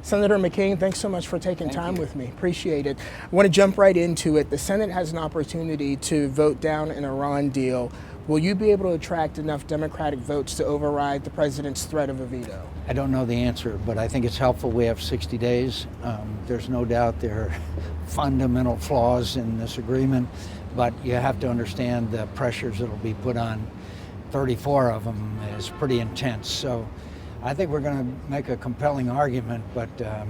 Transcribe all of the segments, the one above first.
Senator McCain, thanks so much for taking time with me. Appreciate it. I want to jump right into it. The Senate has an opportunity to vote down an Iran deal. Will you be able to attract enough Democratic votes to override the president's threat of a veto? I don't know the answer, but I think it's helpful we have 60 days. There's no doubt there are fundamental flaws in this agreement, but you have to understand the pressures that will be put on 34 of them is pretty intense. So I think we're going to make a compelling argument, but the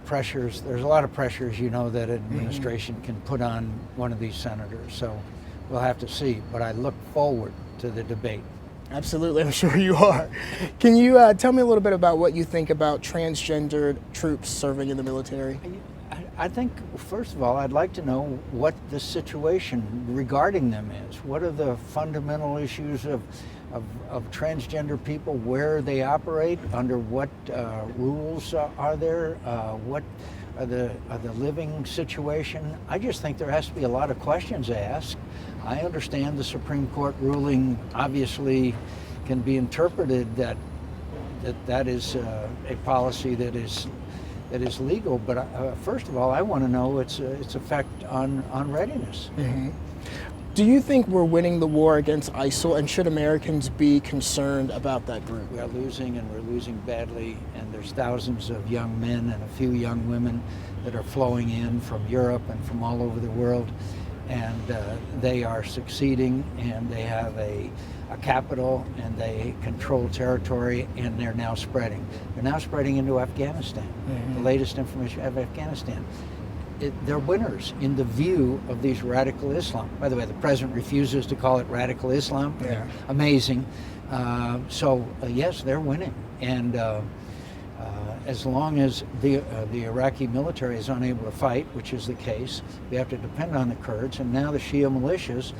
pressures, there's a lot of pressures, you know, that an administration can put on one of these senators. So we'll have to see, but I look forward to the debate. Absolutely, I'm sure you are. Can you tell me a little bit about what you think about transgendered troops serving in the military? I think, first of all, I'd like to know what the situation regarding them is. What are the fundamental issues of transgender people, where they operate, under what rules are there, what are the living situation? I just think there has to be a lot of questions asked. I understand the Supreme Court ruling obviously can be interpreted that is a policy that is legal, but first of all, I want to know its effect on readiness. Do you think we're winning the war against ISIL, and should Americans be concerned about that group? We are losing, and we're losing badly, and there's thousands of young men and a few young women that are flowing in from Europe and from all over the world, and they are succeeding, and they have a capital, and they control territory, and they're now spreading. They're now spreading into Afghanistan. The latest information of Afghanistan. They're winners in the view of these radical Islam. By the way, the president refuses to call it radical Islam. Yeah. Amazing. Yes, they're winning. And as long as the Iraqi military is unable to fight, which is the case, we have to depend on the Kurds. And now the Shia militias,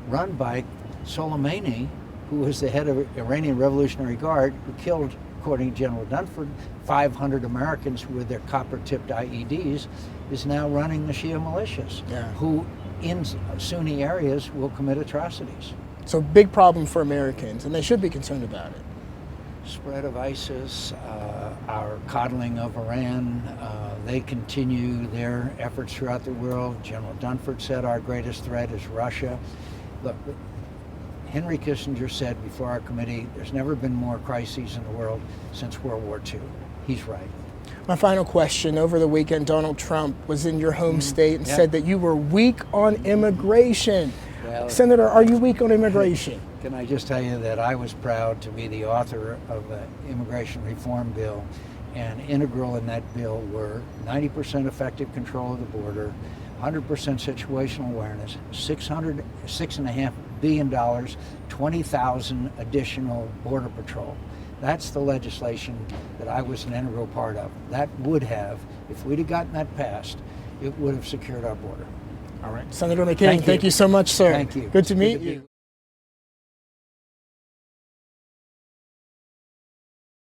run by Soleimani, who is the head of Iranian Revolutionary Guard, who killed, according to General Dunford, 500 Americans with their copper-tipped IEDs, is now running the Shia militias, who in Sunni areas will commit atrocities. So big problem for Americans, and they should be concerned about it. Spread of ISIS, our coddling of Iran, they continue their efforts throughout the world. General Dunford said our greatest threat is Russia. Look, Henry Kissinger said before our committee, there's never been more crises in the world since World War II. He's right. My final question, over the weekend, Donald Trump was in your home state and said that you were weak on immigration. Well, Senator, are you weak on immigration? Can I just tell you that I was proud to be the author of an immigration reform bill, and integral in that bill were 90% effective control of the border, 100% situational awareness, $6.5 billion, 20,000 additional border patrol. That's the legislation that I was an integral part of. That would have, if we'd have gotten that passed, it would have secured our border. All right. Senator McCain, thank you so much, sir. Thank you. Good to meet you.